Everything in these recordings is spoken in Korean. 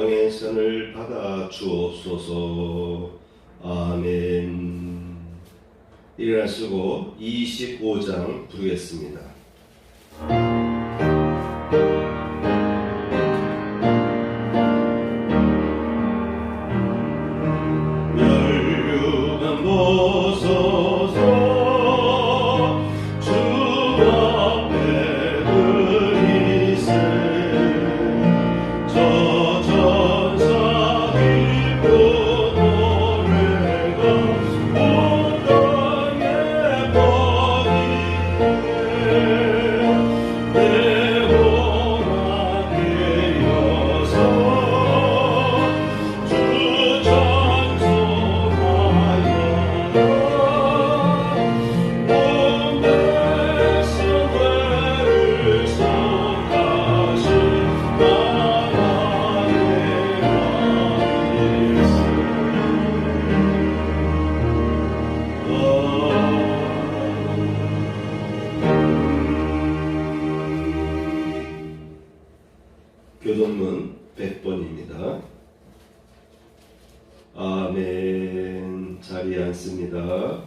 영의 선을 받아 주옵소서. 아멘. 일어나시고 25장 부르겠습니다. 멸류관 보소서 주 앞에 드리세 저 천사 기쁜 노래가 온 땅에 퍼지네 영원하게 여서 주 찬송하여라 온 백성 죄를 속하신 나라의 교동문 100번입니다. 아멘. 자리에 앉습니다.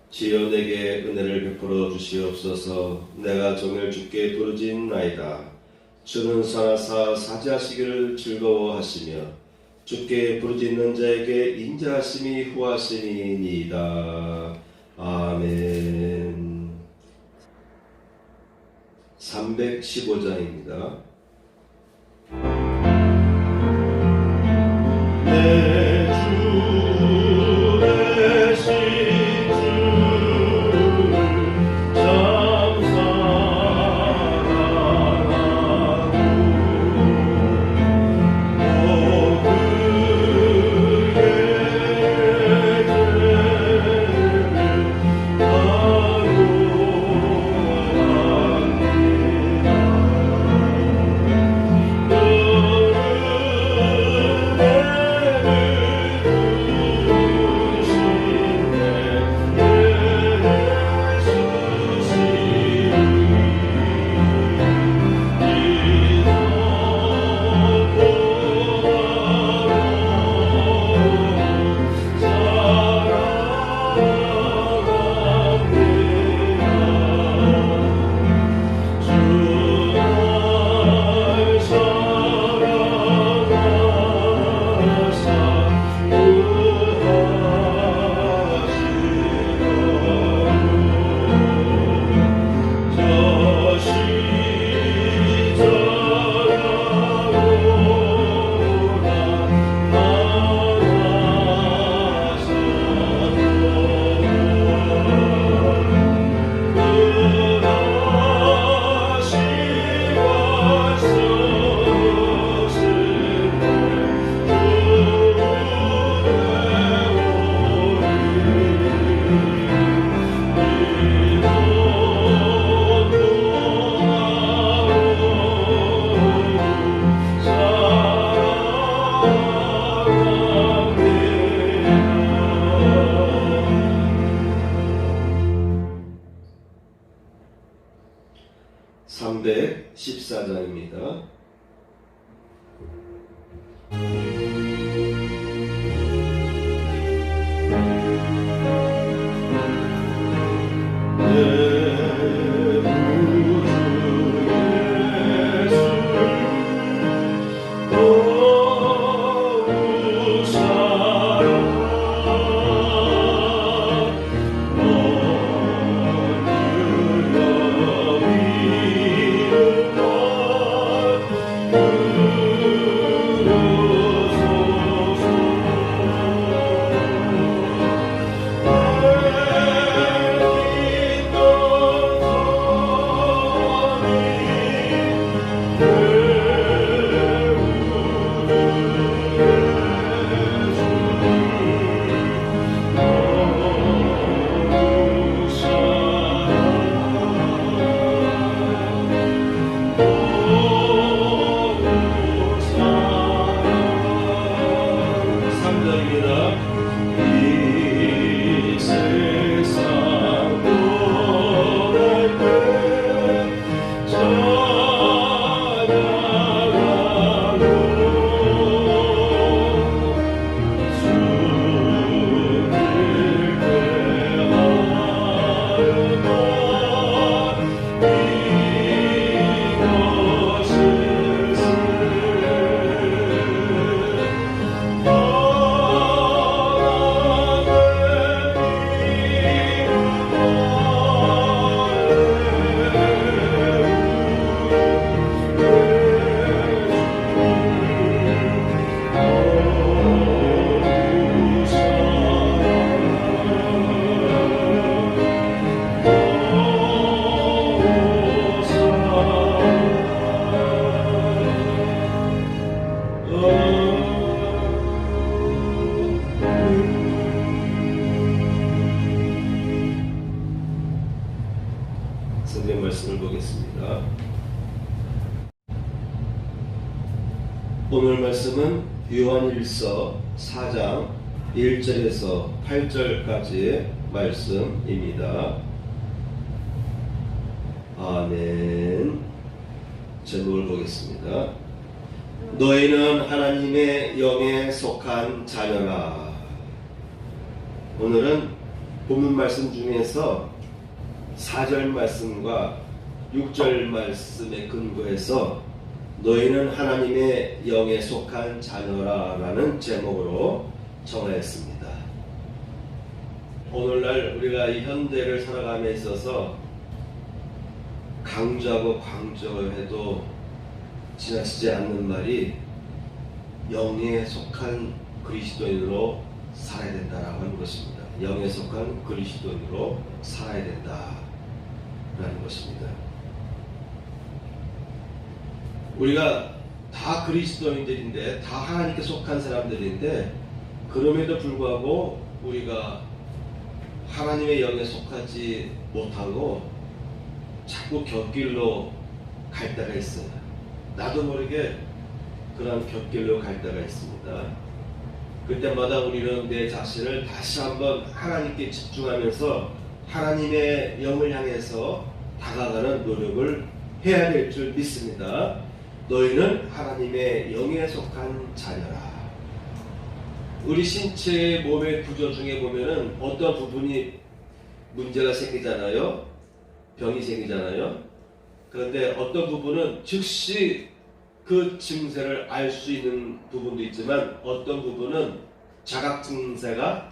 주여 내게 은혜를 베풀어 주시옵소서. 내가 종일 주께 부르짖나이다. 주는 선하사 사지하시기를 즐거워하시며 주께 부르짖는 자에게 인자하심이 후하심이니이다. 아멘. 315장입니다. 내 주 대신 주를 참 사랑하고 그의 죄를 바로 오늘 말씀은 요한일서 4장 1절에서 8절까지의 말씀입니다. 아멘. 제목을 보겠습니다. 너희는 하나님의 영에 속한 자녀라. 오늘은 본문 말씀 중에서 4절 말씀과 6절 말씀에 근거해서 너희는 하나님의 영에 속한 자녀라 라는 제목으로 정하였습니다. 오늘날 우리가 이 현대를 살아감에 있어서 강조하고 강조해도 지나치지 않는 말이 영에 속한 그리스도인으로 살아야 된다라고 하는 것입니다. 영에 속한 그리스도인으로 살아야 된다라는 것입니다. 우리가 다 그리스도인들인데, 다 하나님께 속한 사람들인데, 그럼에도 불구하고 우리가 하나님의 영에 속하지 못하고 자꾸 곁길로 갈 때가 있어요. 나도 모르게 그런 곁길로 갈 때가 있습니다. 그때마다 우리는 내 자신을 다시 한번 하나님께 집중하면서 하나님의 영을 향해서 다가가는 노력을 해야 될 줄 믿습니다. 너희는 하나님의 영에 속한 자녀라. 우리 신체의 몸의 구조 중에 보면은 어떤 부분이 문제가 생기잖아요. 병이 생기잖아요. 그런데 어떤 부분은 즉시 그 증세를 알 수 있는 부분도 있지만 어떤 부분은 자각 증세가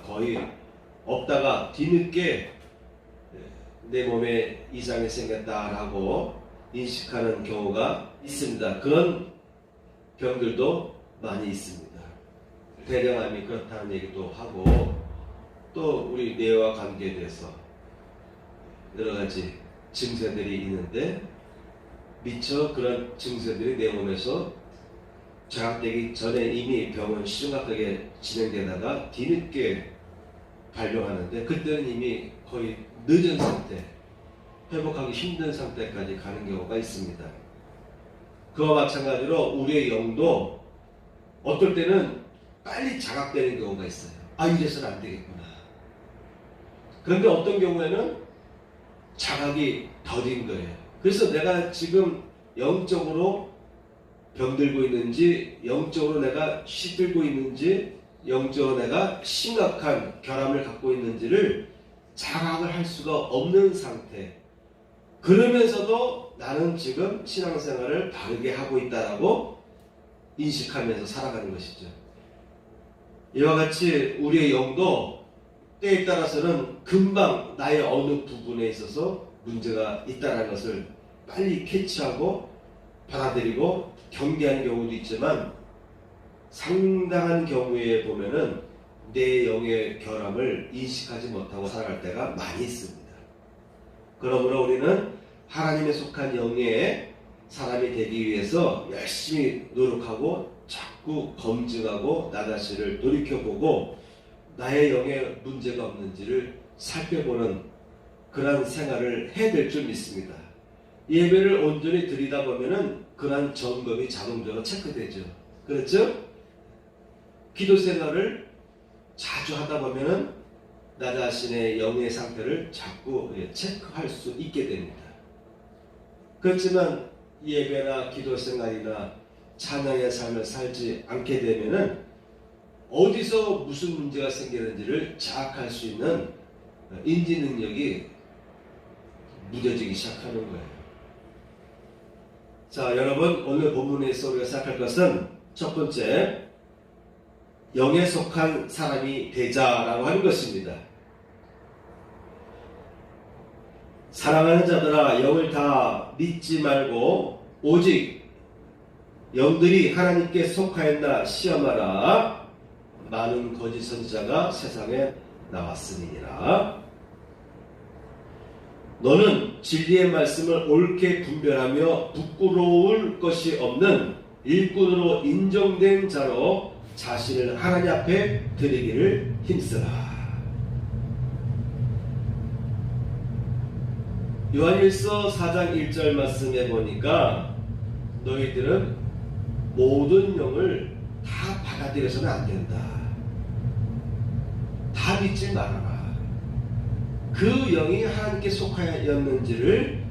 거의 없다가 뒤늦게 내 몸에 이상이 생겼다라고 인식하는 경우가 있습니다. 그런 병들도 많이 있습니다. 대장암이 그렇다는 얘기도 하고, 또 우리 뇌와 관계돼서 여러 가지 증세들이 있는데 미처 그런 증세들이 내 몸에서 자각되기 전에 이미 병은 심각하게 진행되다가 뒤늦게 발병하는데, 그때는 이미 거의 늦은 상태, 회복하기 힘든 상태까지 가는 경우가 있습니다. 그와 마찬가지로 우리의 영도 어떨 때는 빨리 자각되는 경우가 있어요. 이래서는 안 되겠구나. 그런데 어떤 경우에는 자각이 더딘 거예요. 그래서 내가 지금 영적으로 병들고 있는지, 영적으로 내가 시들고 있는지, 영적으로 내가 심각한 결함을 갖고 있는지를 자각을 할 수가 없는 상태. 그러면서도 나는 지금 신앙생활을 바르게 하고 있다라고 인식하면서 살아가는 것이죠. 이와 같이 우리의 영도 때에 따라서는 금방 나의 어느 부분에 있어서 문제가 있다는 것을 빨리 캐치하고 받아들이고 경계하는 경우도 있지만, 상당한 경우에 보면은 내 영의 결함을 인식하지 못하고 살아갈 때가 많이 있습니다. 그러므로 우리는 하나님에 속한 영의 사람이 되기 위해서 열심히 노력하고 자꾸 검증하고 나 자신을 돌이켜보고 나의 영에 문제가 없는지를 살펴보는 그러한 생활을 해야 될 줄 믿습니다. 예배를 온전히 드리다 보면은 그러한 점검이 자동적으로 체크되죠. 그렇죠? 기도 생활을 자주 하다 보면은 나 자신의 영의 상태를 자꾸 체크할 수 있게 됩니다. 그렇지만 예배나 기도 생활이나 찬양의 삶을 살지 않게 되면은 어디서 무슨 문제가 생기는지를 자각할 수 있는 인지 능력이 무뎌지기 시작하는 거예요. 자, 여러분, 오늘 본문에서 우리가 생각할 것은 첫 번째, 영에 속한 사람이 되자라고 하는 것입니다. 사랑하는 자들아, 영을 다 믿지 말고 오직 영들이 하나님께 속하였나 시험하라. 많은 거짓 선지자가 세상에 나왔으니라. 너는 진리의 말씀을 옳게 분별하며 부끄러울 것이 없는 일꾼으로 인정된 자로 자신을 하나님 앞에 드리기를 힘쓰라. 요한일서 4장 1절 말씀에 보니까 너희들은 모든 영을 다 받아들여서는 안 된다. 다 믿지 말아라. 그 영이 하나님께 속하였는지를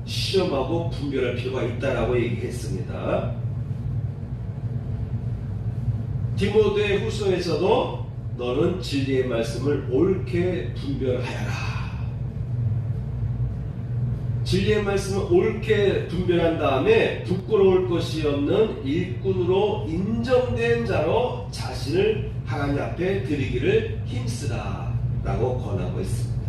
시험하고 분별할 필요가 있다라고 얘기했습니다. 디모데 후서에서도 너는 진리의 말씀을 옳게 분별하여라. 진리의 말씀을 옳게 분별한 다음에 부끄러울 것이 없는 일꾼으로 인정된 자로 자신을 하나님 앞에 드리기를 힘쓰라 라고 권하고 있습니다.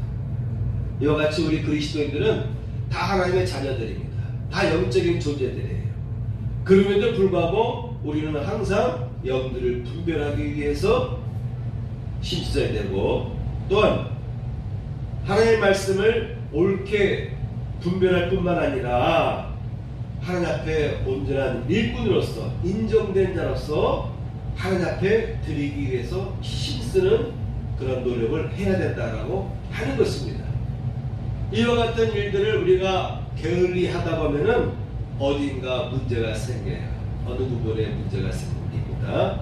이와 같이 우리 그리스도인들은 다 하나님의 자녀들입니다. 다 영적인 존재들이에요. 그럼에도 불구하고 우리는 항상 영들을 분별하기 위해서 힘써야 되고, 또한 하나님의 말씀을 옳게 분별할 뿐만 아니라 하나님 앞에 온전한 일꾼으로서 인정된 자로서 하나님 앞에 드리기 위해서 힘쓰는 그런 노력을 해야 된다라고 하는 것입니다. 이와 같은 일들을 우리가 게을리 하다 보면은 어딘가 문제가 생겨요. 어느 부분에 문제가 생깁니다.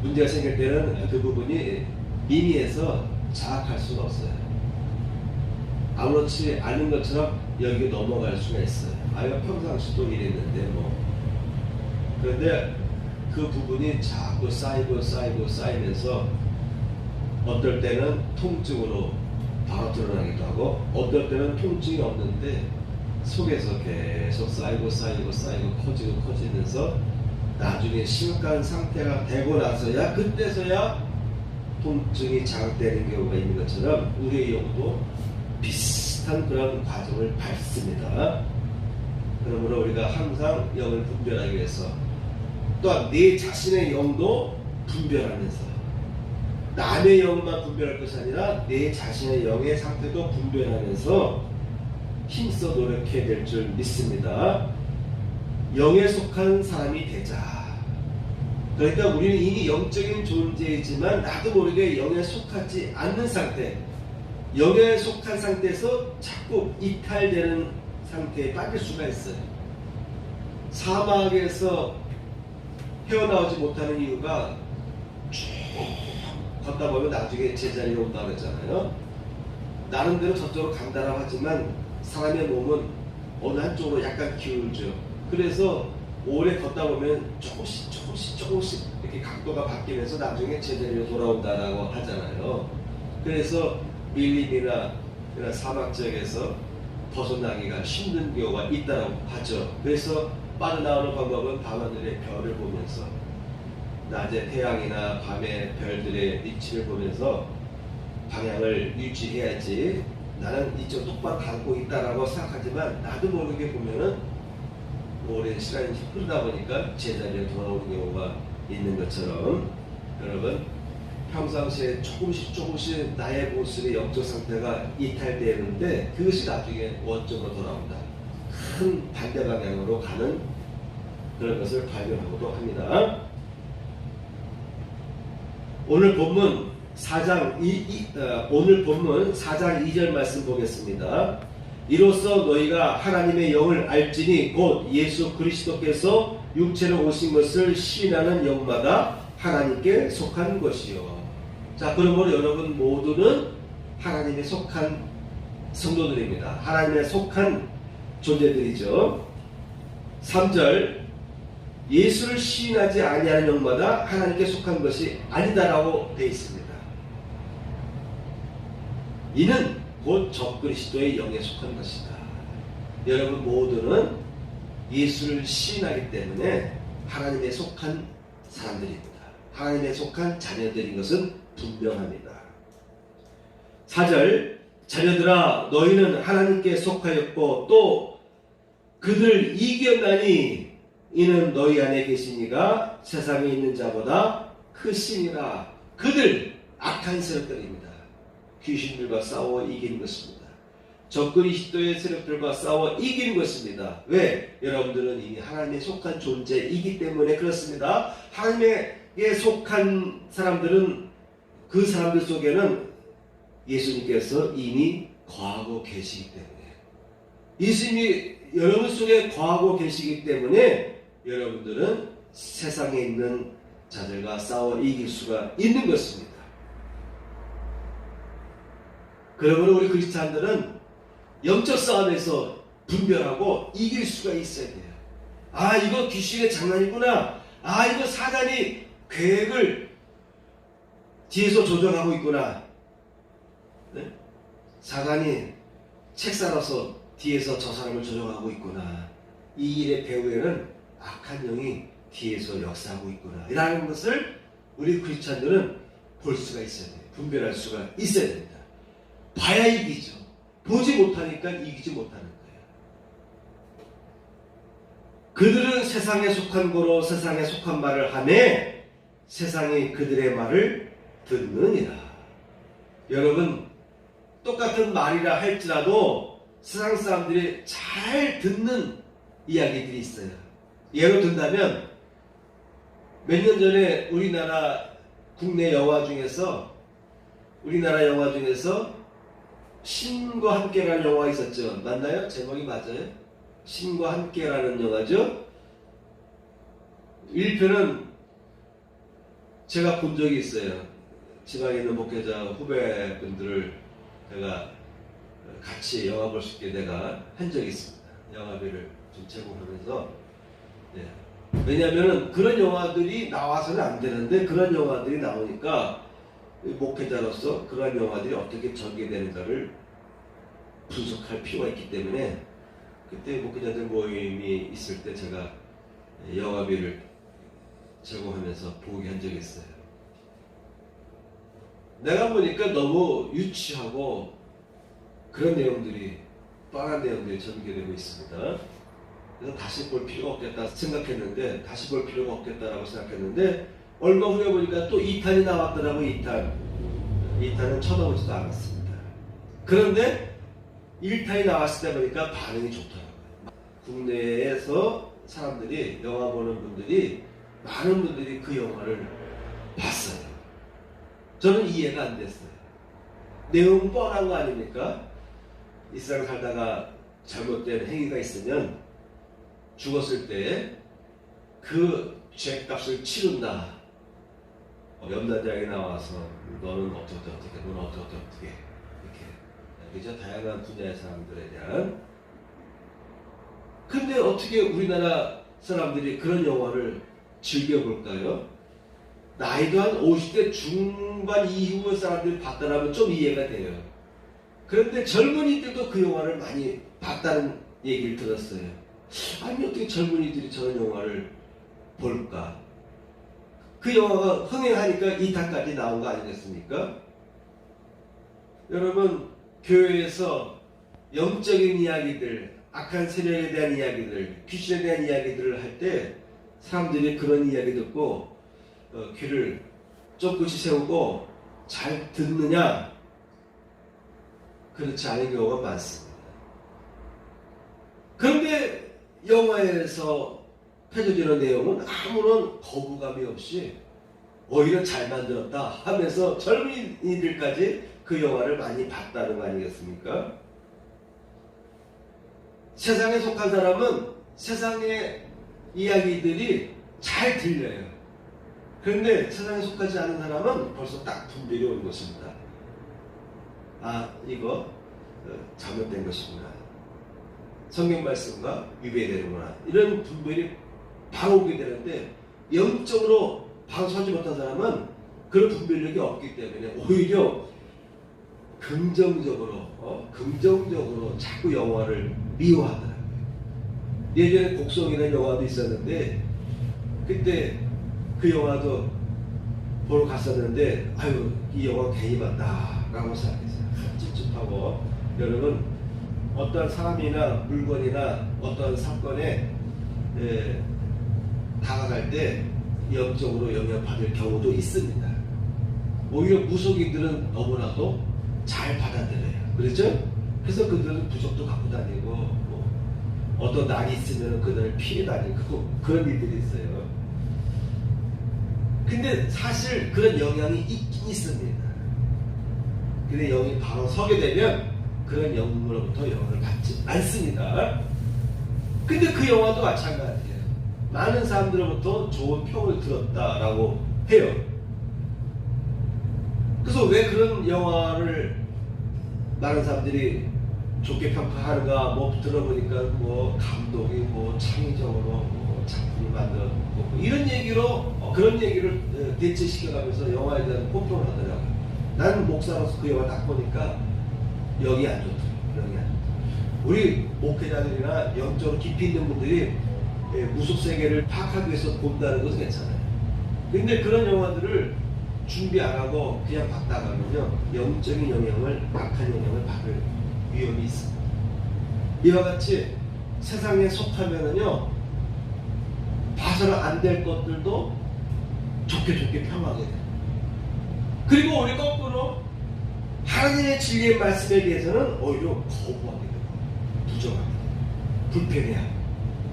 문제가 생길 때는 그 부분이 미미해서 자학할 수는 없어요. 아무렇지 않은 것처럼 여기 넘어갈 수가 있어요. 아이가 평상시도 이랬는데 뭐. 그런데 그 부분이 자꾸 쌓이면서 어떨 때는 통증으로 바로 드러나기도 하고, 어떨 때는 통증이 없는데 속에서 계속 쌓이고 커지면서 나중에 심각한 상태가 되고 나서야, 그때서야 통증이 자극되는 경우가 있는 것처럼 우리의 영도 비슷한 그런 과정을 밟습니다. 그러므로 우리가 항상 영을 분별하기 위해서, 또한 내 자신의 영도 분별하면서, 남의 영만 분별할 것이 아니라 내 자신의 영의 상태도 분별하면서 힘써 노력해야 될 줄 믿습니다. 영에 속한 사람이 되자. 그러니까 우리는 이미 영적인 존재이지만 나도 모르게 영에 속하지 않는 상태, 영에 속한 상태에서 자꾸 이탈되는 상태에 빠질 수가 있어요. 사막에서 헤어나오지 못하는 이유가 쭉 걷다 보면 나중에 제자리에 온다 그랬잖아요. 나름대로 저쪽으로 간다라고 하지만 사람의 몸은 어느 한쪽으로 약간 기울죠. 그래서 오래 걷다 보면 조금씩 이렇게 각도가 바뀌면서 나중에 제자리로 돌아온다라고 하잖아요. 그래서 밀림이나 사막 지역에서 벗어나기가 힘든 경우가 있다고 하죠. 그래서 빠져나오는 방법은 밤하늘의 별을 보면서, 낮에 태양이나 밤에 별들의 위치를 보면서 방향을 유지해야지, 나는 이쪽 똑바로 가고 있다라고 생각하지만 나도 모르게 보면은 오랜 시간이 흐르다 보니까 제자리에 돌아오는 경우가 있는 것처럼, 여러분 평상시에 조금씩 나의 모습의 영적 상태가 이탈되는데 그것이 나중에 원점으로 돌아온다. 큰 반대 방향으로 가는 그런 것을 발견하고도 합니다. 오늘 본문 4장 2절 말씀 보겠습니다. 이로써 너희가 하나님의 영을 알지니 곧 예수 그리스도께서 육체로 오신 것을 시인하는 영마다 하나님께 속한 것이요. 자, 그러므로 여러분 모두는 하나님에 속한 성도들입니다. 하나님에 속한 존재들이죠. 3절, 예수를 시인하지 아니하는 영마다 하나님께 속한 것이 아니다라고 되어 있습니다. 이는 곧 적그리스도의 영에 속한 것이다. 여러분 모두는 예수를 시인하기 때문에 하나님에 속한 사람들입니다. 하나님에 속한 자녀들인 것은 분명합니다. 4절, 자녀들아 너희는 하나님께 속하였고 또 그들 이겼나니 이는 너희 안에 계시니가 세상에 있는 자보다 크시니라. 그들 악한 세력들입니다. 귀신들과 싸워 이기는 것입니다. 적그리스도의 세력들과 싸워 이기는 것입니다. 왜? 여러분들은 이미 하나님에 속한 존재이기 때문에 그렇습니다. 하나님에 속한 사람들은, 그 사람들 속에는 예수님께서 이미 거하고 계시기 때문에, 예수님이 여러분 속에 거하고 계시기 때문에 여러분들은 세상에 있는 자들과 싸워 이길 수가 있는 것입니다. 그러므로 우리 그리스도인들은 영적 싸움에서 분별하고 이길 수가 있어야 돼요. 아, 이거 귀신의 장난이구나. 아, 이거 사단이 계획을 뒤에서 조정하고 있구나. 네? 사단이 책 살아서 뒤에서 저 사람을 조정하고 있구나. 이 일의 배후에는 악한 영이 뒤에서 역사하고 있구나. 이라는 것을 우리 크리스찬들은 볼 수가 있어야 돼요. 분별할 수가 있어야 됩니다. 봐야 이기죠. 보지 못하니까 이기지 못하는 거예요. 그들은 세상에 속한 거로 세상에 속한 말을 하매 세상이 그들의 말을 듣느니라. 여러분, 똑같은 말이라 할지라도 세상 사람들이 잘 듣는 이야기들이 있어요. 예로 든다면 몇 년 전에 우리나라 국내 영화 중에서 신과 함께라는 영화 있었죠. 맞나요? 제목이 맞아요? 신과 함께라는 영화죠. 1편은 제가 본 적이 있어요. 지방에 있는 목회자 후배분들을 제가 같이 영화 볼 수 있게 내가 한 적이 있습니다. 영화비를 좀 제공하면서. 네. 왜냐하면 그런 영화들이 나와서는 안 되는데 그런 영화들이 나오니까 목회자로서 그런 영화들이 어떻게 전개되는가를 분석할 필요가 있기 때문에 그때 목회자들 모임이 있을 때 제가 영화비를 제공하면서 보게 한 적이 있어요. 내가 보니까 너무 유치하고 그런 내용들이 뻔한 내용들이 전개되고 있습니다. 그래서 다시 볼 필요가 없겠다 생각했는데 다시 볼 필요가 없겠다라고 생각했는데 얼마 후에 보니까 또 2탄이 나왔더라고요. 2탄은 쳐다보지도 않았습니다. 그런데 1탄이 나왔을 때 보니까 반응이 좋더라고요. 국내에서 사람들이 영화 보는 분들이 많은 분들이 그 영화를 봤어요. 저는 이해가 안 됐어요. 내용 뻔한 거 아닙니까? 이 세상 살다가 잘못된 행위가 있으면 죽었을 때 그 죄값을 치른다. 염라대왕이 나와서 너는 어떻게 너는 어떻게 이렇게 그죠? 다양한 분야의 사람들에 대한. 근데 어떻게 우리나라 사람들이 그런 영화를 즐겨볼까요? 나이도 한 50대 중반 이후 사람들이 봤다라면 좀 이해가 돼요. 그런데 젊은이들도 그 영화를 많이 봤다는 얘기를 들었어요. 아니 어떻게 젊은이들이 저런 영화를 볼까? 그 영화가 흥행하니까 2탄까지 나온 거 아니겠습니까? 여러분, 교회에서 영적인 이야기들, 악한 세력에 대한 이야기들, 귀신에 대한 이야기들을 할 때 사람들이 그런 이야기 듣고 귀를 쫑긋이 세우고 잘 듣느냐? 그렇지 않은 경우가 많습니다. 그런데 영화에서 펼쳐지는 내용은 아무런 거부감이 없이 오히려 잘 만들었다 하면서 젊은이들까지 그 영화를 많이 봤다는 거 아니겠습니까? 세상에 속한 사람은 세상의 이야기들이 잘 들려요. 그런데 세상에 속하지 않은 사람은 벌써 딱 분별이 오는 것입니다. 아, 이거 잘못된 것이구나. 성경 말씀과 위배되는구나. 이런 분별이 바로 오게 되는데 영적으로 바로 서지 못한 사람은 그런 분별력이 없기 때문에 오히려 긍정적으로 자꾸 영화를 미워하더라고요. 예전에 곡성이라는 영화도 있었는데 그때 그 영화도 보러 갔었는데 아유 이 영화 괜히 봤다라고 생각했어요. 찝찝하고. 여러분, 어떤 사람이나 물건이나 어떤 사건에 다가갈 때 영적으로 영향받을 경우도 있습니다. 오히려 무속인들은 너무나도 잘 받아들여요. 그렇죠? 그래서 그들은 부적도 갖고 다니고 어떤 날이 있으면 그날을 피해 다니고 그런 일들이 있어요. 근데 사실 그런 영향이 있긴 있습니다. 근데 영이 바로 서게 되면 그런 영으로부터 영향을 받지 않습니다. 근데 그 영화도 마찬가지예요. 많은 사람들로부터 좋은 평을 들었다라고 해요. 그래서 왜 그런 영화를 많은 사람들이 좋게 평가하는가, 뭐 들어보니까 뭐 감독이 뭐 창의적으로 뭐 작품을 만들었고 뭐 이런 얘기로 그런 얘기를 대체시켜가면서 영화에 대한 호평을 하더라고요. 나는 목사로서 그 영화 딱 보니까 여기 안 좋더라고요. 여기 안 좋더라고요. 우리 목회자들이나 영적으로 깊이 있는 분들이 무속 세계를 파악하기 위해서 본다는 것은 괜찮아요. 근데 그런 영화들을 준비 안 하고 그냥 봤다가면요, 영적인 영향을, 악한 영향을 받을 위험이 있습니다. 이와 같이 세상에 속하면은요, 봐서는 안 될 것들도 좋게 평하게 돼요. 그리고 우리 거꾸로 하나님의 진리의 말씀에 대해서는 오히려 거부하게 되고 부정하게 되고 불편해하고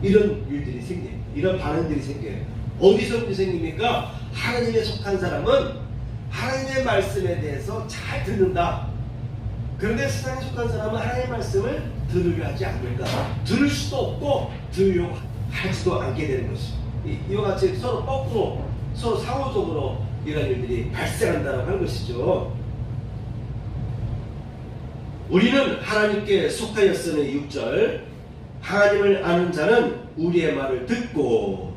이런 일들이 생겨요. 이런 반응들이 생겨요. 어디서부터 생깁니까? 하나님에 속한 사람은 하나님의 말씀에 대해서 잘 듣는다. 그런데 세상에 속한 사람은 하나님의 말씀을 들으려 하지 않는다. 들을 수도 없고 들으려고 하지도 않게 되는 것이죠. 이와 같이 서로 거꾸로, 서로 상호적으로 이런 일들이 발생한다고 하는 것이죠. 우리는 하나님께 속하였으니 6절, 하나님을 아는 자는 우리의 말을 듣고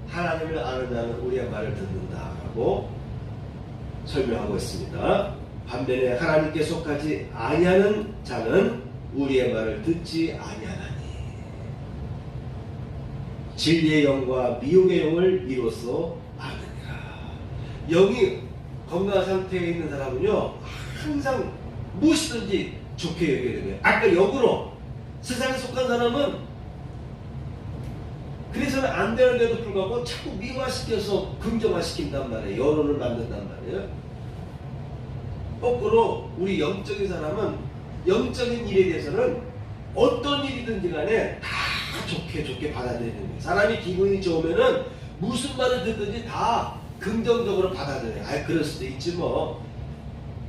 하나님을 아는 자는 우리의 말을 듣는다라고 설명하고 있습니다. 반면에 하나님께 속하지 아니하는 자는 우리의 말을 듣지 아니하나니 진리의 영과 미혹의 영을 이로써 아느니라. 영이 건강한 상태에 있는 사람은요, 항상 무엇이든지 좋게 여겨야 되고요. 아까 역으로 세상에 속한 사람은 그래서는 안 되는데도 불구하고 자꾸 미화시켜서 긍정화시킨단 말이에요. 여론을 만든단 말이에요. 거꾸로 우리 영적인 사람은 영적인 일에 대해서는 어떤 일이든지 간에 다 좋게 받아들이는 거예요. 사람이 기분이 좋으면은 무슨 말을 듣든지 다 긍정적으로 받아들여요. 그럴 수도 있지 뭐.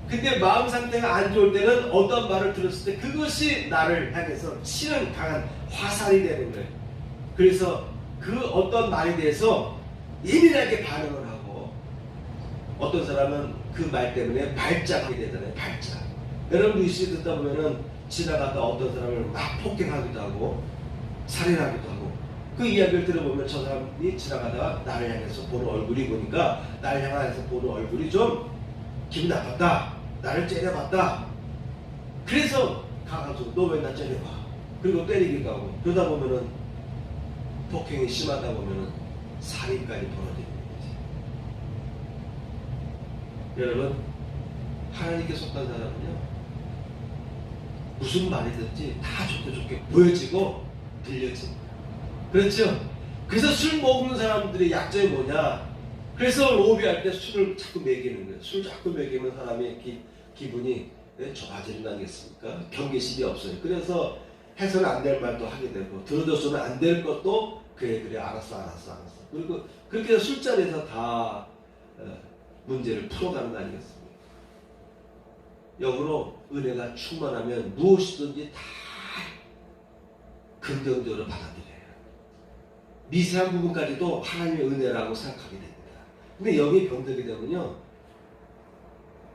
근데 마음 상태가 안 좋을 때는 어떤 말을 들었을 때 그것이 나를 향해서 치는 강한 화살이 되는 거예요. 그래서 그 어떤 말에 대해서 예민하게 반응을 하고 어떤 사람은 그 말 때문에 발작하게 되잖아요. 발작. 여러분 뉴스 듣다 보면은 지나가다 어떤 사람을 막 폭행하기도 하고 살인하기도 하고 그 이야기를 들어보면 저 사람이 지나가다가 나를 향해서 보는 얼굴이 보니까 나를 향해서 보는 얼굴이 좀 기분 나빴다. 나를 째려봤다. 그래서 가가지고 너 왜 나 째려봐. 그리고 때리기도 하고 그러다 보면은 폭행이 심하다 보면은 살인까지 벌어지는 거지. 여러분, 하나님께 속한 사람은요, 무슨 말이든지 다 좋게 보여지고 들려집니다. 그렇죠? 그래서 술 먹는 사람들의 약점이 뭐냐? 그래서 로비할 때 술을 자꾸 먹이는 거예요. 술 자꾸 먹이면 사람의 기분이 좋아지는 거 아니겠습니까? 경계심이 없어요. 그래서 해서는 안 될 말도 하게 되고 들어줬으면 안 될 것도 그래 알았어. 그리고 그렇게 해서 술자리에서 다 문제를 풀어가는 거 아니겠습니까? 역으로 은혜가 충만하면 무엇이든지 다 긍정적으로 받아들여요. 미세한 부분까지도 하나님의 은혜라고 생각하게 됩니다. 근데 여기 병들게 되면요,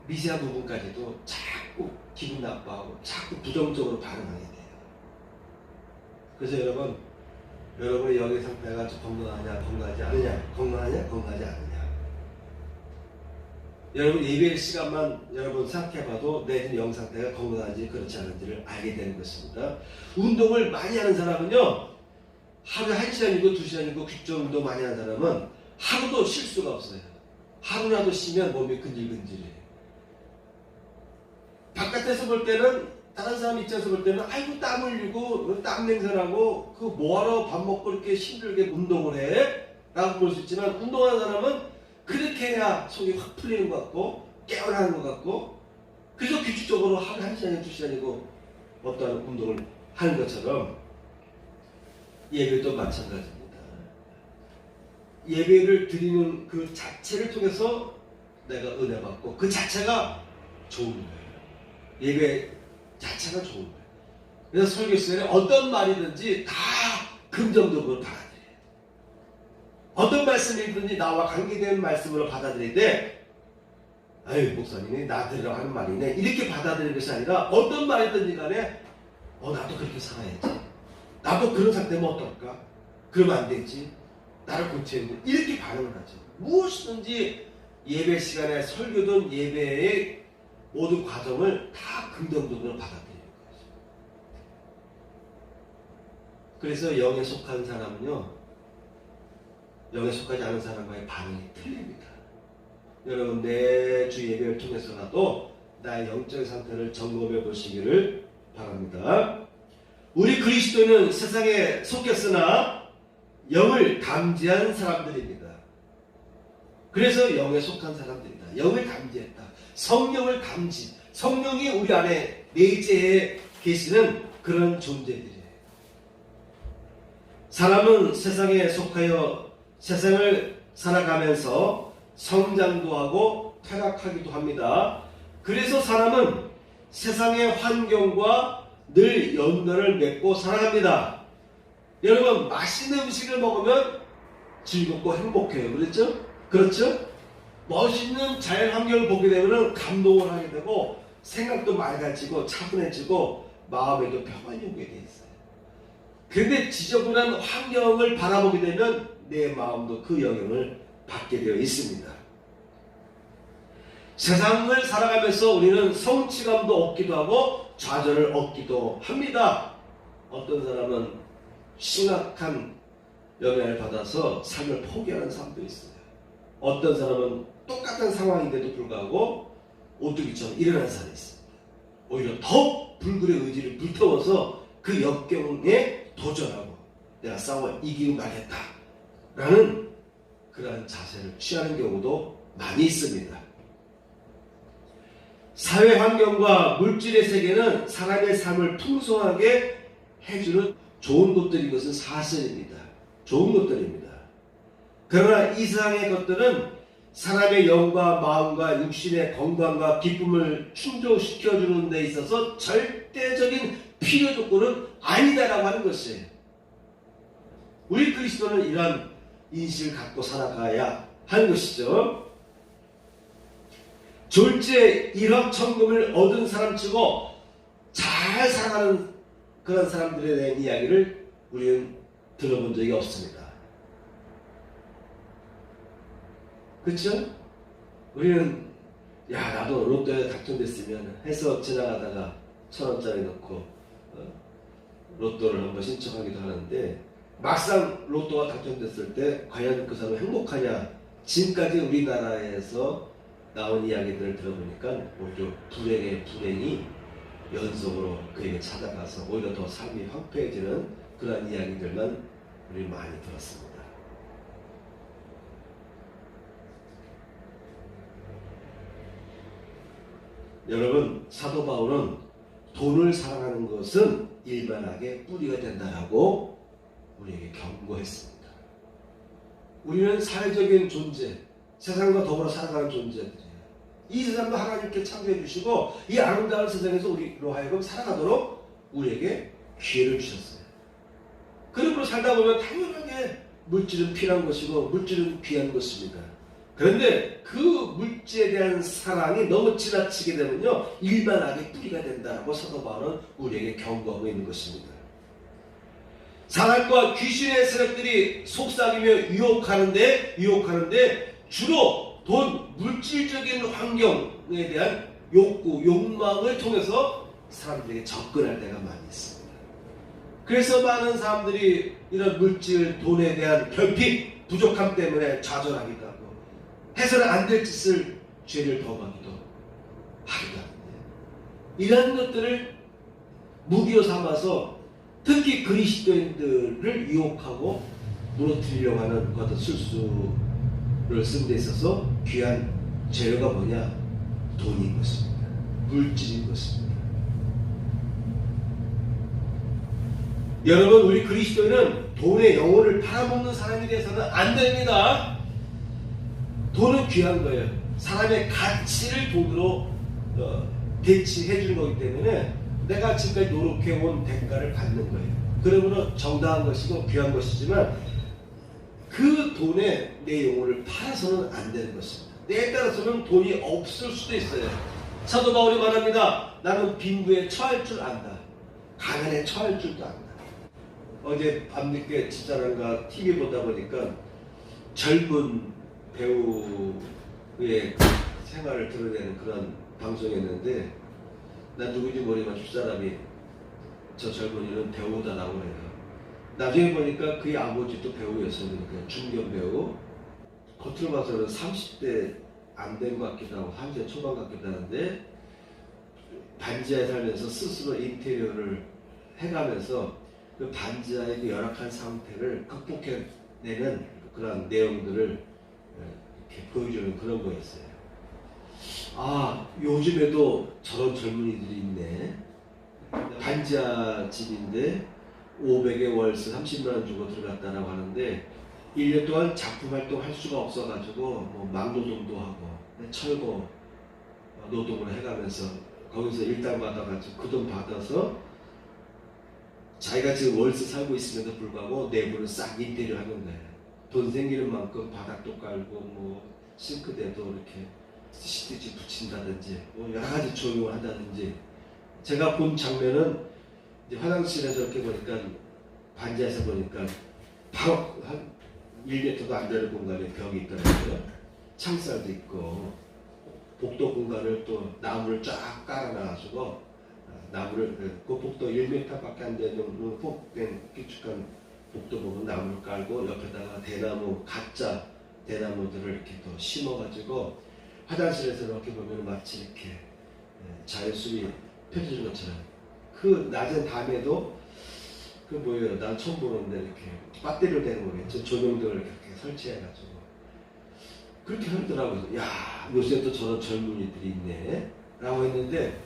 미세한 부분까지도 자꾸 기분 나빠하고 자꾸 부정적으로 반응하게 돼요. 그래서 여러분의 영의 상태가 건강하냐 건강하지 않느냐. 여러분 예배 시간만 여러분 생각해봐도 내 영 상태가 건강한지 그렇지 않은지를 알게 되는 것입니다. 운동을 많이 하는 사람은요, 하루에 1시간이고 2시간이고 규정 운동 많이 하는 사람은 하루도 쉴 수가 없어요. 하루라도 쉬면 몸이 근질근질해요. 바깥에서 볼 때는, 다른 사람 입장에서 볼 때는 아이고 땀 흘리고 땀 냄새나고 그 뭐하러 밥 먹고 이렇게 힘들게 운동을 해? 라고 볼 수 있지만 운동하는 사람은 그렇게 해야 속이 확 풀리는 것 같고 깨어나는 것 같고 그래서 규칙적으로 하루 1시간이고 2시간이고 어떠한 운동을 하는 것처럼 예배도 마찬가지입니다. 예배를 드리는 그 자체를 통해서 내가 은혜 받고 그 자체가 좋은 거예요. 예배 자체가 좋은 거예요. 그래서 설교 시간에 어떤 말이든지 다 긍정적으로 받아들여요. 어떤 말씀이든지 나와 관계되는 말씀으로 받아들이되, 아유 목사님이 나들이라고 하는 말이네 이렇게 받아들이는 것이 아니라, 어떤 말이든지 간에 나도 그렇게 살아야지, 나도 그런 상태면 어떨까, 그러면 안 되지, 나를 고쳐야 돼, 이렇게 반응을 하죠. 무엇이든지 예배 시간에, 설교든 예배의 모든 과정을 다 긍정적으로 받아들이는 거죠. 그래서 영에 속한 사람은요, 영에 속하지 않은 사람과의 반응이 틀립니다. 여러분, 매주 예배를 통해서라도 나의 영적 상태를 점검해 보시기를 바랍니다. 우리 그리스도는 세상에 속했으나 영을 감지한 사람들입니다. 그래서 영에 속한 사람들이다. 영을 감지했다. 성령을 감지. 성령이 우리 안에 내재해 계시는 그런 존재들이에요. 사람은 세상에 속하여 세상을 살아가면서 성장도 하고 퇴락하기도 합니다. 그래서 사람은 세상의 환경과 늘 연관을 맺고 살아갑니다. 여러분, 맛있는 음식을 먹으면 즐겁고 행복해요. 그렇죠? 그렇죠? 멋있는 자연 환경을 보게 되면 감동을 하게 되고, 생각도 맑아지고 차분해지고 마음에도 평안이 오게 돼 있어요. 그런데 지저분한 환경을 바라보게 되면 내 마음도 그 영향을 받게 되어 있습니다. 세상을 살아가면서 우리는 성취감도 얻기도 하고 좌절을 얻기도 합니다. 어떤 사람은 심각한 영향을 받아서 삶을 포기하는 사람도 있어요. 어떤 사람은 똑같은 상황인데도 불구하고 오뚜기처럼 일어나는 사람이 있습니다. 오히려 더 불굴의 의지를 불태워서 그 역경에 도전하고 내가 싸워 이기고 말겠다 라는 그러한 자세를 취하는 경우도 많이 있습니다. 사회 환경과 물질의 세계는 사람의 삶을 풍성하게 해주는 좋은 것들인 것은 사실입니다. 좋은 것들입니다. 그러나 이 세상의 것들은 사람의 영과 마음과 육신의 건강과 기쁨을 충족시켜주는 데 있어서 절대적인 필요 조건은 아니다라고 하는 것이에요. 우리 그리스도는 이러한 인식을 갖고 살아가야 하는 것이죠. 졸지에 일확천금을 얻은 사람치고 잘 살아가는 그런 사람들에 대한 이야기를 우리는 들어본 적이 없습니다. 그렇죠? 우리는 나도 로또에 당첨됐으면 해서 지나가다가 1,000원짜리 넣고 로또를 한번 신청하기도 하는데, 막상 로또가 당첨됐을 때 과연 그 사람은 행복하냐? 지금까지 우리나라에서 나온 이야기들을 들어보니까 오히려 불행의 불행이 연속으로 그에게 찾아가서 오히려 더 삶이 황폐해지는 그런 이야기들만 우리 많이 들었습니다. 여러분, 사도 바울은 돈을 사랑하는 것은 일반하게 뿌리가 된다라고 우리에게 경고했습니다. 우리는 사회적인 존재, 세상과 더불어 살아가는 존재들이에요. 이 세상도 하나님께 창조해 주시고 이 아름다운 세상에서 우리로 하여금 살아가도록 우리에게 기회를 주셨어요. 그러므로 살다 보면 당연하게 물질은 필요한 것이고 물질은 귀한 것입니다. 그런데 그 물질에 대한 사랑이 너무 지나치게 되면요, 일반하게 뿌리가 된다라고 사도 바울은 우리에게 경고하고 있는 것입니다. 사랑과 귀신의 세력들이 속삭이며 유혹하는데 주로 돈, 물질적인 환경에 대한 욕구, 욕망을 통해서 사람들에게 접근할 때가 많이 있습니다. 그래서 많은 사람들이 이런 물질, 돈에 대한 결핍, 부족함 때문에 좌절하기도 하고 해서는 안 될 짓을, 죄를 범하기도 하기도 합니다. 이런 것들을 무기로 삼아서 특히 그리스도인들을 유혹하고 무너뜨리려고 하는 그 어떤 술수를 쓴 데 있어서 귀한 재료가 뭐냐? 돈인 것입니다. 물질인 것입니다. 여러분, 우리 그리스도인은 돈의 영혼을 팔아먹는 사람이 되어서는 안 됩니다. 돈은 귀한 거예요. 사람의 가치를 돈으로 대치해 주는 거기 때문에 내가 지금까지 노력해온 대가를 받는 거예요. 그러므로 정당한 것이고 귀한 것이지만 그 돈에 내 영혼을 팔아서는 안 되는 것입니다. 때에 따라서는 돈이 없을 수도 있어요. 사도 바울이 말합니다. 나는 빈부에 처할 줄 안다. 가난에 처할 줄도 안다. 어제 밤늦게 집사람과 TV 보다 보니까 젊은 배우의 생활을 드러내는 그런 방송이었는데, 난 누구인지 모르지만 집사람이 저 젊은이는 배우다라고 해요. 나중에 보니까 그의 아버지도 배우였어요. 그러니까 중견 배우. 겉으로 봐서는 30대 안 된 것 같기도 하고 30대 초반 같기도 하는데, 반지하에 살면서 스스로 인테리어를 해가면서 그 반지하의 그 열악한 상태를 극복해내는 그런 내용들을 이렇게 보여주는 그런 거였어요. 아, 요즘에도 저런 젊은이들이 있네. 반지하 집인데 500에 월세 30만 원 주고 들어갔다라고 하는데 1년 동안 작품 활동할 수가 없어가지고 뭐 막노동도 하고 철거 노동을 해가면서 거기서 일당 받아가지고 그 돈 받아서 자기가 지금 월세 살고 있음에도 불구하고 내부를 싹 인테리어 하는 거예요. 돈 생기는 만큼 바닥도 깔고 뭐 싱크대도 이렇게 CCTV 붙인다든지 뭐 여러 가지 조용을 한다든지. 제가 본 장면은 이제 화장실에서 이렇게 보니까 반지하에서 보니까 바로 한 1m도 안 되는 공간에 벽이 있더라고요. 창살도 있고 복도 공간을 또 나무를 쫙 깔아놔가지고 나무를 그 복도 1m밖에 안 되는 폭된 길쭉한 복도 부분 나무를 깔고 옆에다가 대나무 가짜 대나무들을 이렇게 또 심어가지고 화장실에서 이렇게 보면 마치 이렇게 자연수이 펼쳐진 것처럼 그 낮은 밤에도 그 뭐예요? 난 처음 보는데 이렇게 배터리를 대는 거겠죠. 조명등을 이렇게 설치해가지고 그렇게 하더라고요. 야, 요새 또 저런 젊은이들이 있네 라고 했는데,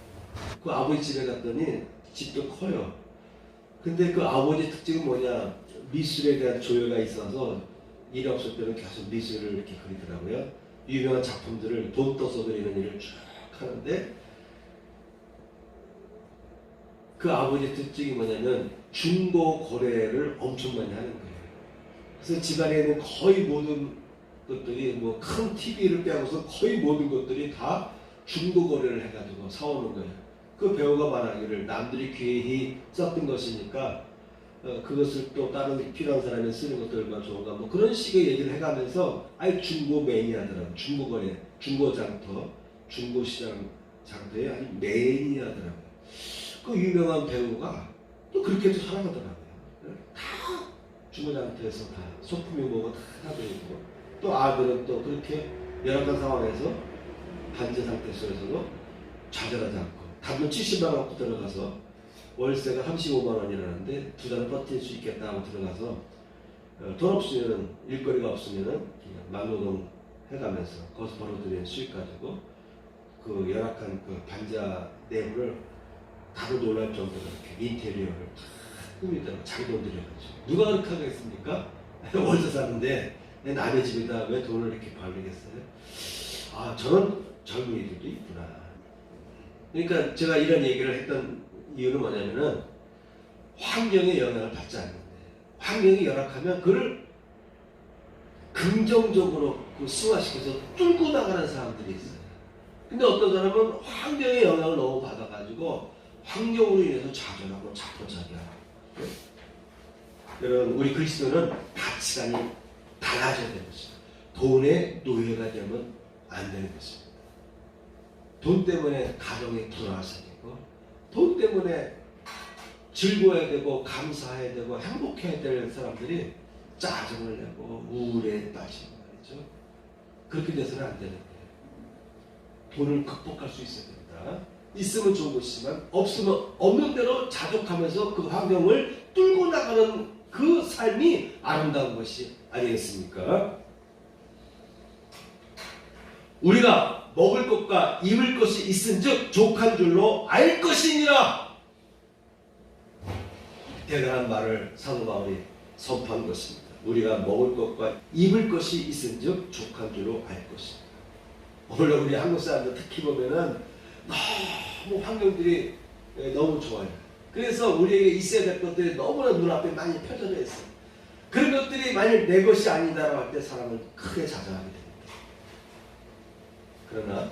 그 아버지 집에 갔더니 집도 커요. 근데 그 아버지 특징은 뭐냐, 미술에 대한 조예가 있어서 일이 없을 때는 계속 미술을 이렇게 그리더라고요. 유명한 작품들을 돈 떠서 그리는 일을 쭉 하는데, 그 아버지 특징이 뭐냐면 중고 거래를 엄청 많이 하는 거예요. 그래서 집안에 있는 거의 모든 것들이 뭐 큰 TV를 빼고서 거의 모든 것들이 다 중고 거래를 해가지고 사오는 거예요. 그 배우가 말하기를 남들이 귀히 썼던 것이니까 그것을 또 다른 필요한 사람이 쓰는 것도 얼마나 좋은가 뭐 그런 식의 얘기를 해가면서 아예 중고 매니아더라고요. 중고 거래, 중고 장터, 중고 시장 장터에 아주 매니아더라고요. 그 유명한 배우가 또 그렇게도 살아가더라고요. 다 중고 장터에서 다 소품이 뭐고 다 하고 있고, 또 아들은 또 그렇게 열악한 상황에서 반지 상태 속에서도 좌절하지 않고 단돈 70만 원 갖고 들어가서 월세가 35만 원이라는데 두 달을 버틸 수 있겠다 하고 들어가서 돈 없으면 일거리가 없으면 막노동 해가면서 거기서 벌어들인 수익 가지고 그 열악한 그 반지하 내부를 다들 놀랄 정도로 이렇게 인테리어를 다 꾸미더라고요. 자기 돈 들여가지고. 누가 그렇게 하겠습니까? 월세 사는데 내 남의 집에다 왜 돈을 이렇게 벌리겠어요? 아, 저런 젊은이들도 있구나. 그러니까 제가 이런 얘기를 했던 이유는 뭐냐면은 환경의 영향을 받지 않는데, 환경이 열악하면 그를 긍정적으로 그 승화시켜서 뚫고 나가는 사람들이 있어요. 근데 어떤 사람은 환경의 영향을 너무 받아가지고 환경으로 인해서 좌절하고 자포자기하고. 여러분, 우리 그리스도는 가치관이 달라져야 되는 것입니다. 돈의 노예가 되면 안 되는 것입니다. 돈 때문에 가정이 불화가 생기고, 돈 때문에 즐거워야 되고 감사해야 되고 행복해야 될 사람들이 짜증을 내고 우울에 빠지는 말이죠. 그렇게 돼서는 안 되는 거예요. 돈을 극복할 수 있어야 됩니다. 있으면 좋은 것이지만 없으면 없는 대로 자족하면서 그 환경을 뚫고 나가는 그 삶이 아름다운 것이 아니겠습니까? 우리가 먹을 것과 입을 것이 있은즉 족한 줄로 알 것이니라. 대단한 말을 사도 바울이 선포한 것입니다. 우리가 먹을 것과 입을 것이 있은즉 족한 줄로 알 것입니다. 오늘 우리 한국 사람들 특히 보면은 너무 환경들이 너무 좋아요. 그래서 우리에게 있어야 될 것들이 너무나 눈앞에 많이 펼쳐져 있어요. 그런 것들이 만약 내 것이 아니다라고 할 때 사람을 크게 자정하게 됩니다. 그러나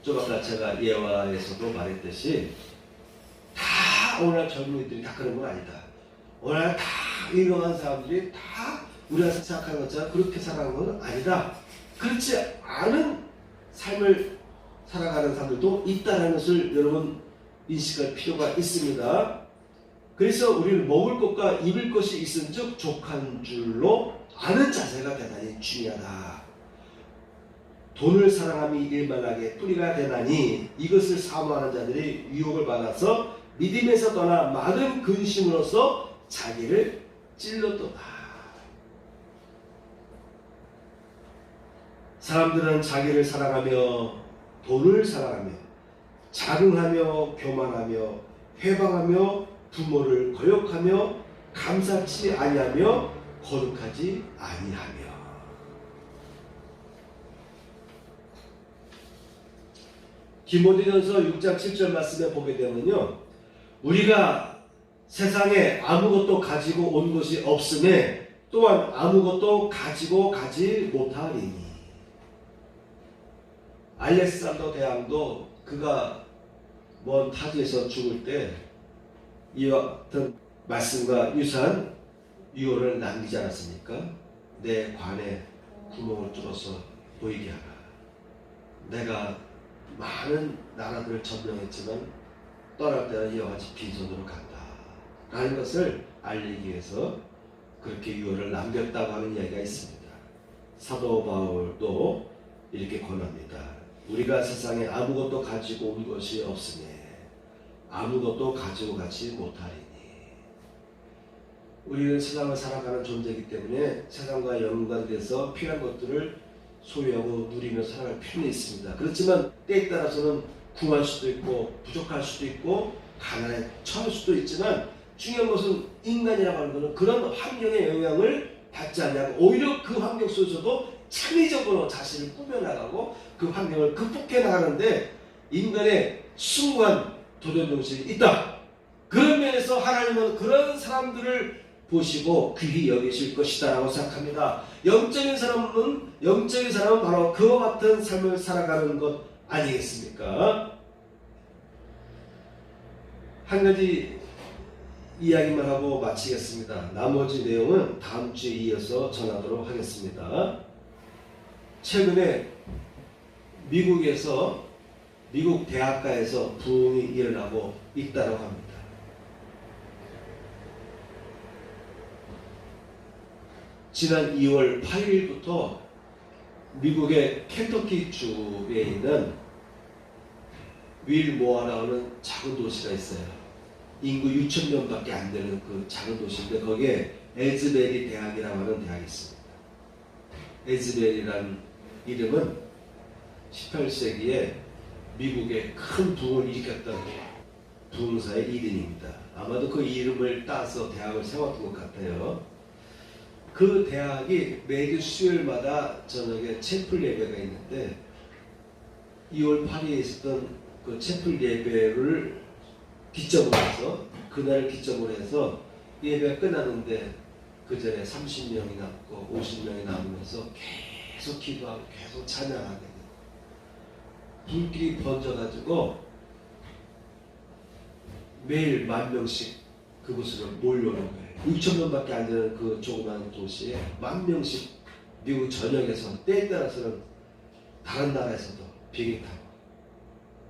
좀 아까 제가 예화에서도 말했듯이 다 오늘날 젊은이들이 다 그런 건 아니다. 오늘날 다 유명한 사람들이 다 우리가 생각하는 것처럼 그렇게 살아가는 건 아니다. 그렇지 않은 삶을 살아가는 사람들도 있다는 것을 여러분 인식할 필요가 있습니다. 그래서 우리는 먹을 것과 입을 것이 있은즉 족한 줄로 아는 자세가 대단히 중요하다. 돈을 사랑함이 일만하게 뿌리가 되나니 이것을 사모하는 자들이 유혹을 받아서 믿음에서 떠나 많은 근심으로써 자기를 찔렀도다. 사람들은 자기를 사랑하며 돈을 사랑하며 자긍하며 교만하며 회방하며 부모를 거역하며 감사치 아니하며 거룩하지 아니하며. 디모데전서 6장 7절 말씀에 보게 되면요, 우리가 세상에 아무것도 가지고 온 것이 없음에 또한 아무것도 가지고 가지 못하리니. 알렉산더 대왕도 그가 먼 타지에서 죽을 때 이와 같은 말씀과 유사한 유언을 남기지 않았습니까? 내 관에 구멍을 뚫어서 보이게 하라. 내가 많은 나라들을 점령했지만 떠날 때는 이와 같이 빈손으로 간다 라는 것을 알리기 위해서 그렇게 유언을 남겼다고 하는 이야기가 있습니다. 사도 바울도 이렇게 권합니다. 우리가 세상에 아무것도 가지고 온 것이 없으니 아무것도 가지고 가지 못하리니. 우리는 세상을 살아가는 존재이기 때문에 세상과 연관돼서 필요한 것들을 소유하고 누리며 살아갈 필요는 있습니다. 그렇지만 때에 따라서는 궁할 수도 있고 부족할 수도 있고 가난에 처할 수도 있지만 중요한 것은 인간이라고 하는 것은 그런 환경의 영향을 받지 않냐고 오히려 그 환경 속에서도 창의적으로 자신을 꾸며나가고 그 환경을 극복해 나가는데 인간의 숭고한 도전정신이 있다. 그런 면에서 하나님은 그런 사람들을 보시고 귀히 여기실 것이다 라고 생각합니다. 영적인 사람은 바로 그와 같은 삶을 살아가는 것 아니겠습니까? 한 가지 이야기만 하고 마치겠습니다. 나머지 내용은 다음 주에 이어서 전하도록 하겠습니다. 최근에 미국 대학가에서 부흥이 일어나고 있다고 합니다. 지난 2월 8일부터 미국의 켄터키 주에 있는 윌모어라는 작은 도시가 있어요. 인구 6,000명밖에 안 되는 그 작은 도시인데 거기에 에즈베리 대학이라고 하는 대학이 있습니다. 에즈베리라는 이름은 18세기에 미국에 큰 부흥을 일으켰던 부흥사의 이름입니다. 아마도 그 이름을 따서 대학을 세웠던 것 같아요. 그 대학이 매주 수요일마다 저녁에 채플 예배가 있는데 2월 8일에 있었던 그 채플 예배를 기점으로 해서 그날을 기점으로 해서 예배가 끝났는데 그 전에 30명이 남고 50명이 남으면서 계속 기도하고 계속 찬양하게 돼요. 불길이 번져가지고 매일 10,000명씩 그곳으로 몰려오는 거예요. 6,000명밖에 안 되는 그 조그만 도시에 10,000명씩 미국 전역에서 때에 따라서는 다른 나라에서도 비행기 타고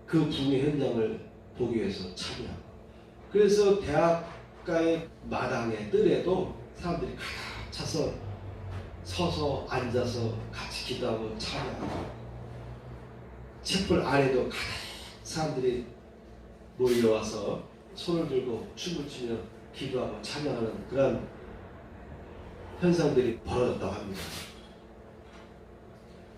그 부흥의 현장을 보기 위해서 참여하고 그래서 대학가의 마당에 뜰에도 사람들이 가득 차서 서서 앉아서 같이 기도하고 참여하고 채플 안에도 가득 사람들이 모여와서 손을 들고 춤을 추며 기도하고 찬양하는 그런 현상들이 벌어졌다고 합니다.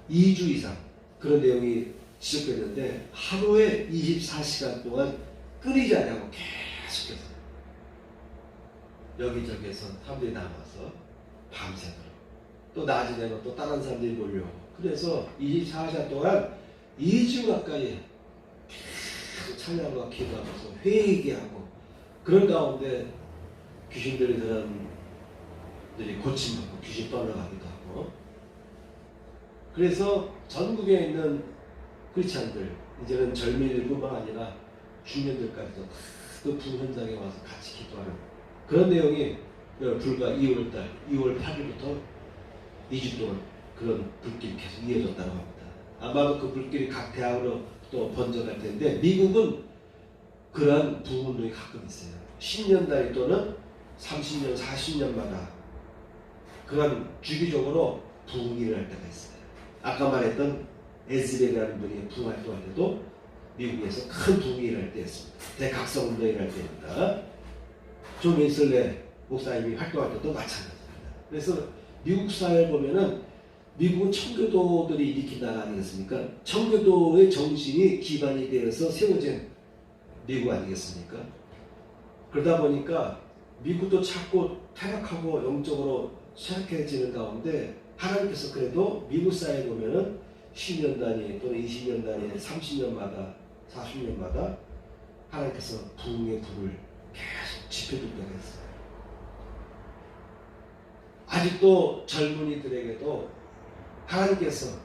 2주 이상 그런 내용이 지속됐는데 하루에 24시간 동안 끊이지 않고 계속해서 여기저기에서 사람들이 나와서 밤새도록 또 낮이 되면 또 다른 사람들이 몰려오고 그래서 24시간 동안 2주 가까이 계속 찬양과 기도하면서 회개하고 그런 가운데 귀신들이 드는 고침받고 귀신 떠나가기도 하고. 그래서 전국에 있는 크리스찬들, 이제는 젊은이들뿐만 아니라 중년들까지도 그 부 현장에 와서 같이 기도하는 그런 내용이 불과 2월달 2월 8일부터 2주 동안 그런 불길이 계속 이어졌다고 합니다. 아마도 그 불길이 각 대학으로 또 번져갈 텐데, 미국은 그러한 부흥운동이 가끔 있어요. 10년 단위 또는 30년, 40년마다 그러한 주기적으로 부흥이 일어날 때가 있어요. 아까 말했던 에즈벨이라는 분이 부흥활동할 때도 미국에서 큰 부흥이 일어날 때였습니다. 대각성운동이 일어날 때입니다. 존 윈슬레 목사님이 활동할 때도 마찬가지입니다. 그래서 미국 사회를 보면은 미국은 청교도들이 일으킨 나라 아니겠습니까? 청교도의 정신이 기반이 되어서 세워진 미국 아니겠습니까? 그러다 보니까 미국도 자꾸 타락하고 영적으로 쇠약해지는 가운데 하나님께서 그래도 미국 사회에 보면은 10년 단위 또는 20년 단위 30년마다 40년마다 하나님께서 부흥의 불을 계속 지펴줄 때가 있어요. 아직도 젊은이들에게도 하나님께서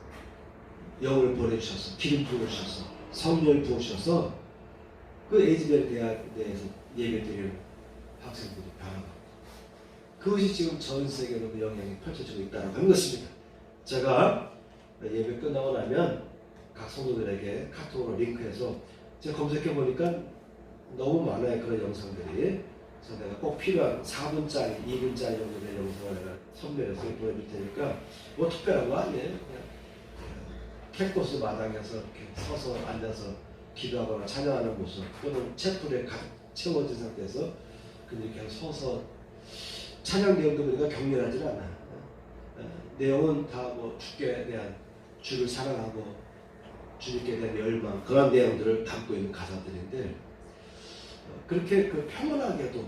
영을 보내주셔서 기름 부어주셔서 성령을 부어주셔서 그 에즈벨 대학에 대해서 예배 드리는 학생들이 변화가 그것이 지금 전 세계로 그 영향이 펼쳐지고 있다는 하는 것입니다. 제가 예배 끝나고 나면 각 성도들에게 카톡으로 링크해서 제가 검색해 보니까 너무 많아요. 그런 영상들이. 그래서 내가 꼭 필요한 4분짜리, 2분짜리 정도 된 영상을 내가 선별해서 보내줄 테니까 뭐 특별한 거 아니에요. 그냥 캡코스 마당에서 이렇게 서서 앉아서 기도하거나 찬양하는 모습 또는 채플에 가득 채워진 상태에서 그냥 그냥 서서 찬양 내용도 보니까 격렬하지는 않아. 내용은 다 뭐 주께 대한 주를 사랑하고 주님께 대한 열망 그런 내용들을 담고 있는 가사들인데 그렇게 그 평온하게도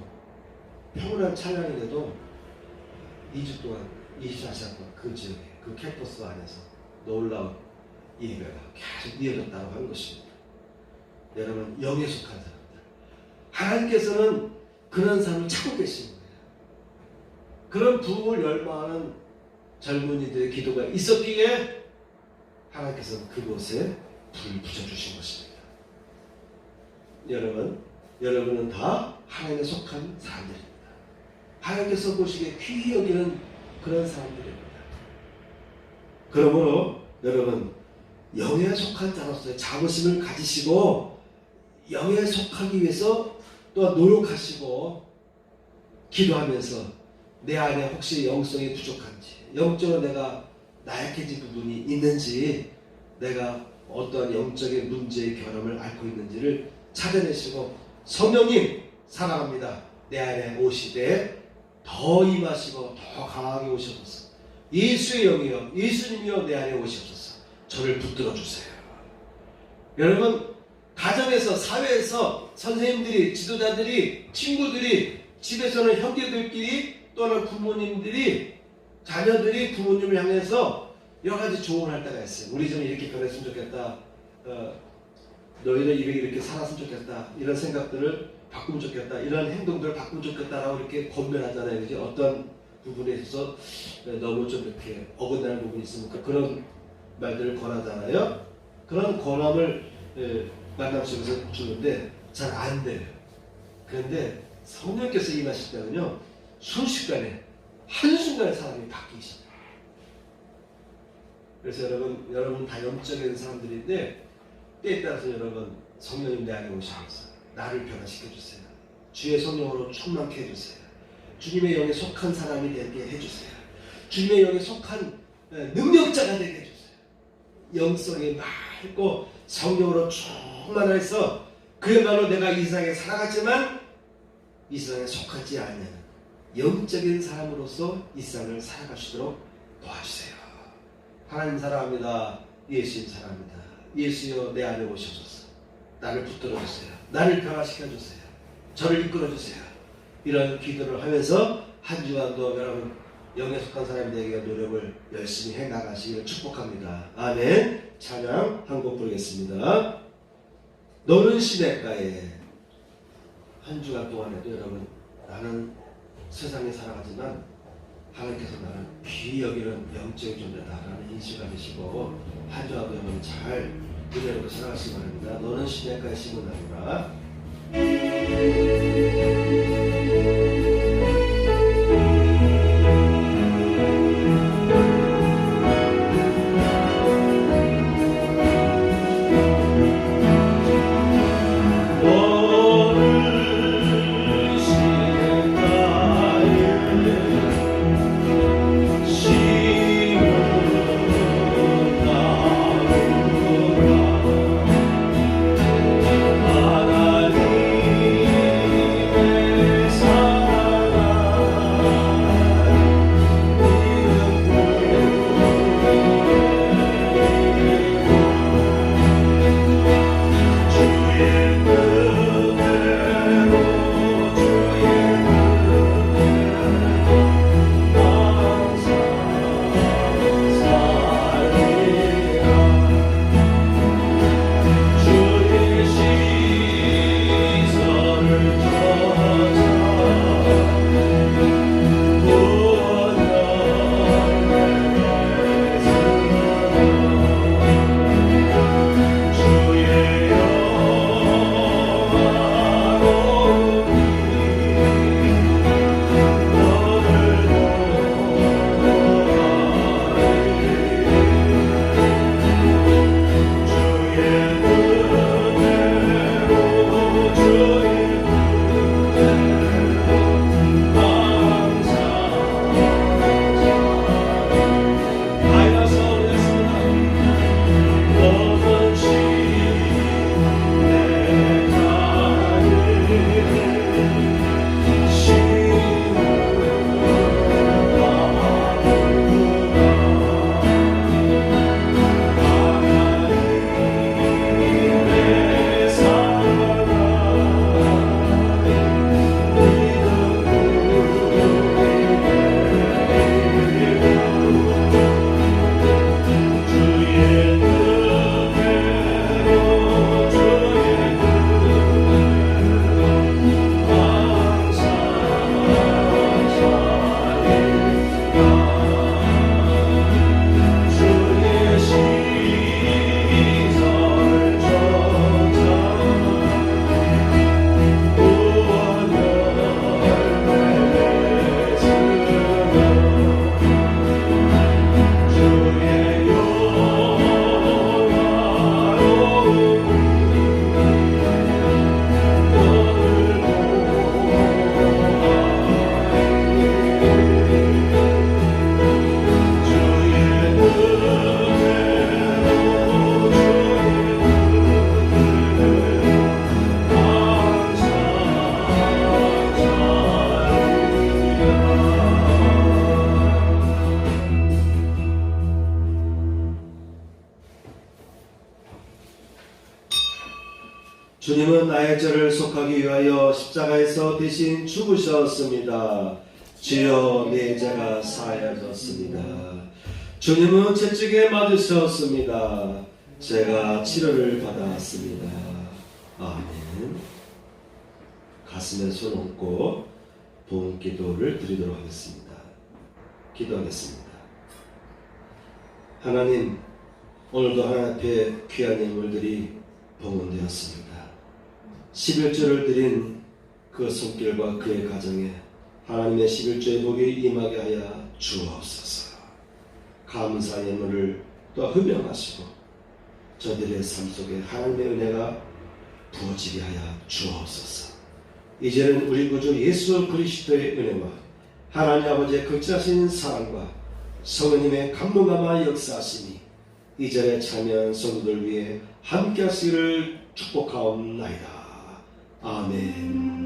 평온한 찬양인데도 2주 동안 24시간 동안 그 지역에 그 캠퍼스 안에서 놀라운 예배가 계속 이어졌다고 하는 것입니다. 여러분 영에 속한 사람들 하나님께서는 그런 사람을 찾고 계시는 거예요. 그런 부흥을 열망하는 젊은이들의 기도가 있었기에 하나님께서는 그곳에 불을 붙여주신 것입니다. 여러분은 다 하나님에 속한 사람들입니다. 하나님께서 보시기에 귀히 여기는 그런 사람들입니다. 그러므로 여러분 영에 속한 자로서의 자부심을 가지시고 영에 속하기 위해서 또한 노력하시고 기도하면서 내 안에 혹시 영성이 부족한지 영적으로 내가 나약해진 부분이 있는지 내가 어떠한 영적인 문제의 결함을 앓고 있는지를 찾아내시고 성령님 사랑합니다. 내 안에 오시되 더 임하시고 더 강하게 오셔서 예수의 영이여 예수님이여 내 안에 오시옵소서. 저를 붙들어 주세요. 여러분 가정에서 사회에서 선생님들이 지도자들이 친구들이 집에서는 형제들끼리 또는 부모님들이 자녀들이 부모님을 향해서 여러 가지 조언을 할 때가 있어요. 우리 좀 이렇게 변했으면 좋겠다. 너희는 이렇게 살았으면 좋겠다. 이런 생각들을 바꾸면 좋겠다. 이런 행동들을 바꾸면 좋겠다라고 이렇게 권면하잖아요. 그죠? 어떤 부분에 있어서 너무 좀 이렇게 어긋나는 부분이 있으니까 그런 말들을 권하잖아요. 그런 권함을 만남 속에서 주는데 잘 안 돼요. 그런데 성령께서 임하실 때는요. 순식간에 한순간에 사람이 바뀌십니다. 그래서 여러분 다 영적인 사람들인데 때에 따라서 여러분 성령님 내 안에 오시면서 나를 변화시켜 주세요. 주의 성령으로 충만케 해주세요. 주님의 영에 속한 사람이 되게 해주세요. 주님의 영에 속한 능력자가 되게 해주세요. 영성이 맑고 성령으로 충만해서 그야말로 내가 이 세상에 살아갔지만 이 세상에 속하지 않는 영적인 사람으로서 이 세상을 살아갈 수 있도록 도와주세요. 하나님 사랑합니다. 예수님 사랑합니다. 예수여 내 안에 오셔서 나를 붙들어 주세요. 나를 변화시켜 주세요. 저를 이끌어 주세요. 이런 기도를 하면서 한 주간도 여러분 영에 속한 사람들에게 노력을 열심히 해 나가시기를 축복합니다. 아멘. 찬양 한 곡 부르겠습니다. 너는 시냇가에. 한 주간 동안에도 여러분 나는 세상에 살아가지만 하나님께서 나를 귀히 여기는 영적인 존재다라는 인식을 가지시고 한 주하고 여러분 잘 은혜롭게 살아가시기 바랍니다. 너는 시내가에 심으나구나. 주님은 나의 죄를 속하기 위하여 십자가에서 대신 죽으셨습니다. 주여 내 죄가 사하여졌습니다. 주님은 채찍에 맞으셨습니다. 제가 치료를 받았습니다. 아멘. 가슴에 손 얹고 봉 기도를 드리도록 하겠습니다. 기도하겠습니다. 하나님, 오늘도 하나님 앞에 귀한 예물들이 봉헌되었습니다. 11조를 드린 그 손길과 그의 가정에 하나님의 11조의 복이 임하게 하여 주옵소서. 감사 예물을 또 흠명하시고 저들의 삶 속에 하나님의 은혜가 부어지게 하여 주옵소서. 이제는 우리 구주 예수 그리스도의 은혜와 하나님 아버지의 극진하신 사랑과 성령님의 감동감화 역사하심이 이 자리에 참여한 성도들 위해 함께 하시기를 축복하옵나이다. 아멘.